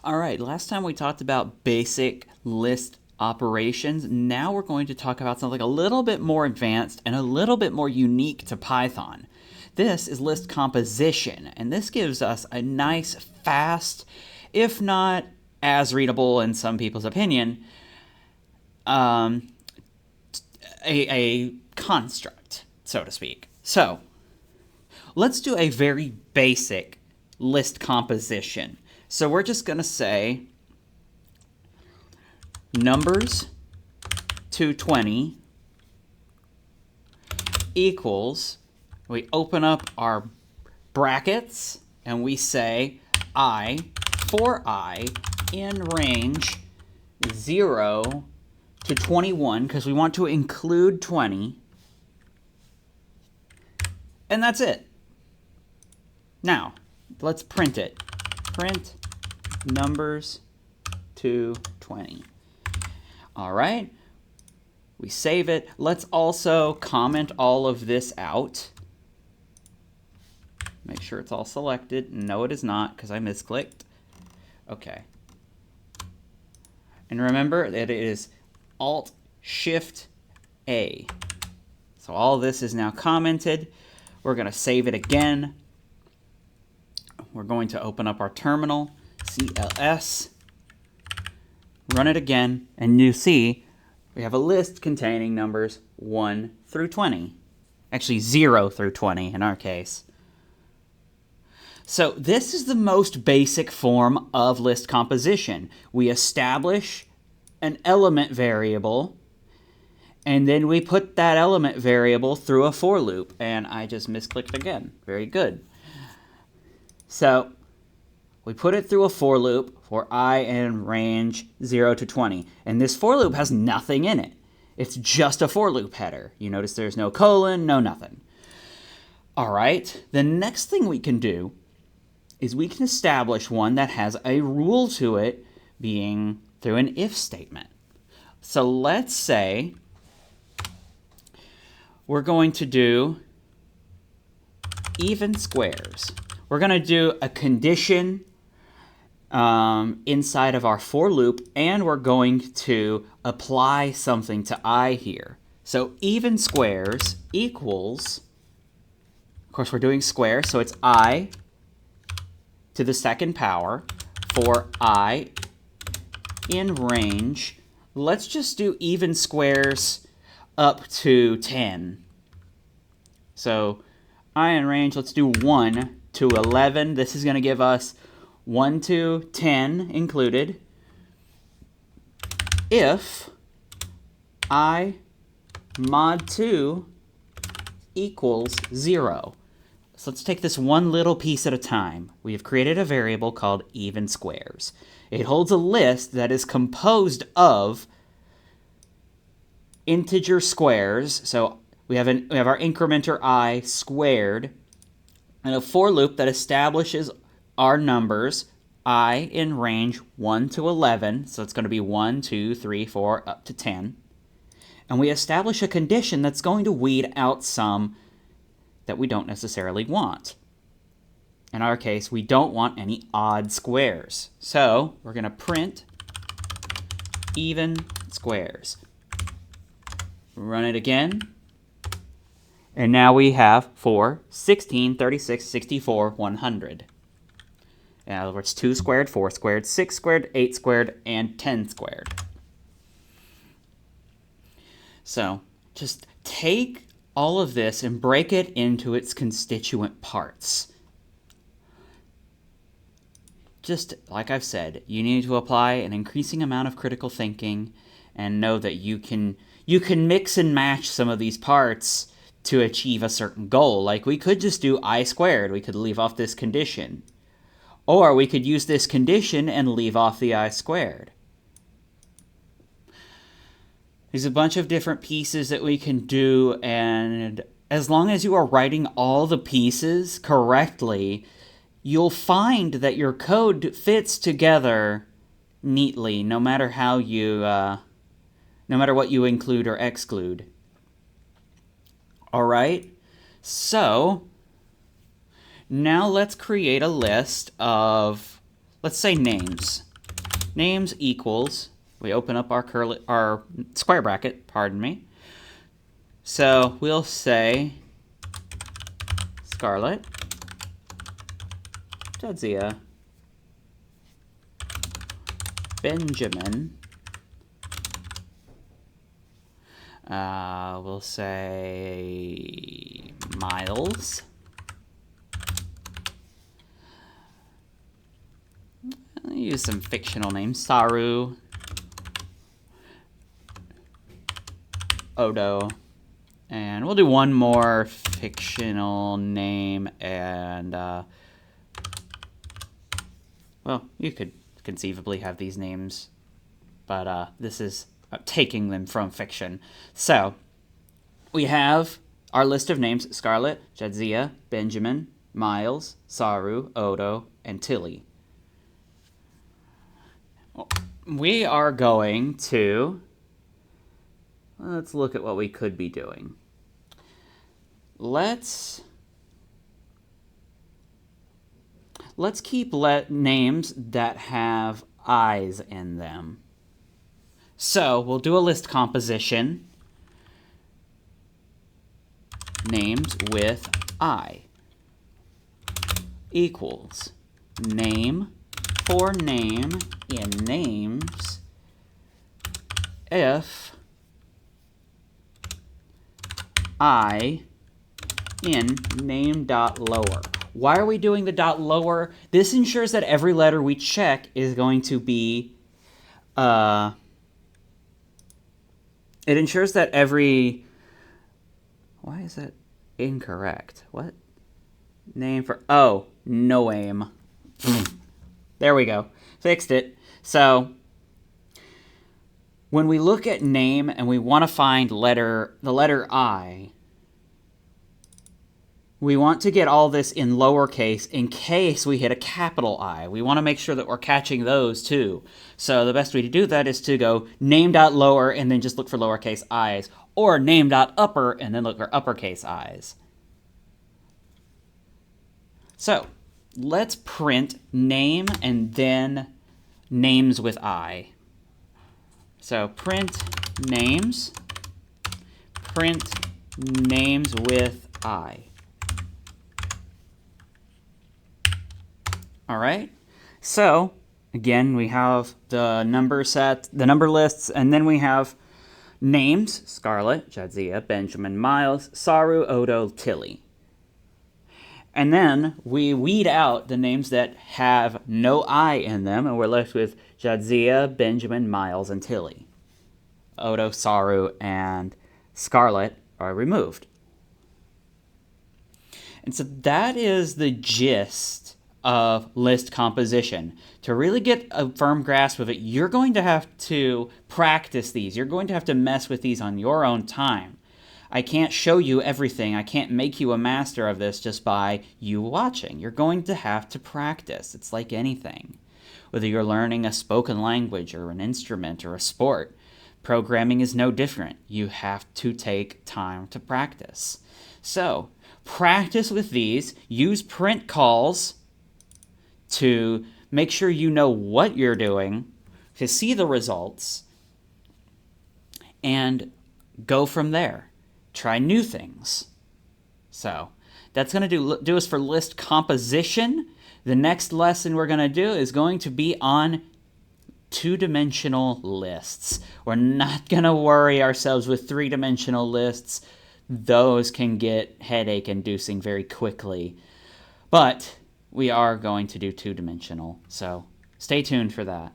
All right, last time we talked about basic list operations. Now we're going to talk about something a little bit more advanced and a little bit more unique to Python. This is list composition, and this gives us a nice, fast, if not as readable in some people's opinion, a construct, so to speak. So let's do a very basic list composition. So we're just going to say numbers 220 equals, we open up our brackets and we say for I in range 0 to 21, because we want to include 20, and that's it. Now, let's print it. Print numbers 220. All right, we save it. Let's also comment all of this out. Make sure it's all selected. No, it is not, because I misclicked. Okay. And remember that it is Alt-Shift-A. So all this is now commented. We're going to save it again. We're going to open up our terminal, CLS, run it again, and you see we have a list containing numbers 1 through 20. Actually, 0 through 20 in our case. So this is the most basic form of list composition. We establish an element variable, and then we put that element variable through a for loop. And I just misclicked again. Very good. So we put it through a for loop for I in range 0 to 20. And this for loop has nothing in it. It's just a for loop header. You notice there's no colon, no nothing. All right, the next thing we can do is we can establish one that has a rule to it, being through an if statement. So let's say we're going to do even squares. We're going to do a condition inside of our for loop, and we're going to apply something to I here. So even squares equals, of course we're doing squares, so it's I to the second power for I in range. Let's just do even squares up to 10. So I in range, let's do 1 to 11. This is going to give us 1 to 10 included. If I mod 2 equals 0. So let's take this one little piece at a time. We have created a variable called even squares. It holds a list that is composed of integer squares. So we have our incrementer I squared, and a for loop that establishes our numbers I in range 1 to 11. So it's going to be 1, 2, 3, 4, up to 10. And we establish a condition that's going to weed out some that we don't necessarily want. In our case, we don't want any odd squares. So we're going to print even squares. Run it again. And now we have 4, 16, 36, 64, 100. In other words, 2 squared, 4 squared, 6 squared, 8 squared, and 10 squared. So just take all of this and break it into its constituent parts. Just like I've said, you need to apply an increasing amount of critical thinking and know that you can mix and match some of these parts to achieve a certain goal. Like we could just do I squared. We could leave off this condition. Or we could use this condition and leave off the I squared. There's a bunch of different pieces that we can do, and as long as you are writing all the pieces correctly, you'll find that your code fits together neatly, no matter how you, no matter what you include or exclude. All right, so now let's create a list of, let's say, names. names equals, we open up our square bracket, pardon me. So we'll say Scarlett, Jadzia, Benjamin, we'll say Miles, I'll use some fictional names, Saru, Odo, and we'll do one more fictional name, and well, you could conceivably have these names, but this is taking them from fiction. So we have our list of names: Scarlett, Jadzia, Benjamin, Miles, Saru, Odo, and Tilly. We are going to, let's look at what we could be doing. Let's keep names that have I's in them. So we'll do a list composition. Names with I equals name for name in names if I in name.lower. Why are we doing the dot lower? This ensures that every letter we check is going to be, it ensures that every, why is that incorrect? What? Name for, oh, no aim. There we go. Fixed it. So when we look at name and we want to find the letter I, we want to get all this in lowercase in case we hit a capital I. We want to make sure that we're catching those too. So the best way to do that is to go name.lower and then just look for lowercase i's, or name.upper and then look for uppercase i's. So let's print name and then names with I. So print names with I. All right, so again, we have the number set, the number lists, and then we have names: Scarlett, Jadzia, Benjamin, Miles, Saru, Odo, Tilly. And then we weed out the names that have no I in them, and we're left with Jadzia, Benjamin, Miles, and Tilly. Odo, Saru, and Scarlett are removed. And so that is the gist of list composition. To really get a firm grasp of it, you're going to have to practice these. You're going to have to mess with these on your own time. I can't show you everything. I can't make you a master of this just by you watching. You're going to have to practice. It's like anything. Whether you're learning a spoken language or an instrument or a sport, programming is no different. You have to take time to practice. So, practice with these. Use print calls to make sure you know what you're doing, to see the results, and go from there. Try new things. So that's going to do us for list composition. The next lesson we're going to do is going to be on two-dimensional lists. We're not going to worry ourselves with three-dimensional lists. Those can get headache-inducing very quickly. But we are going to do two-dimensional, so stay tuned for that.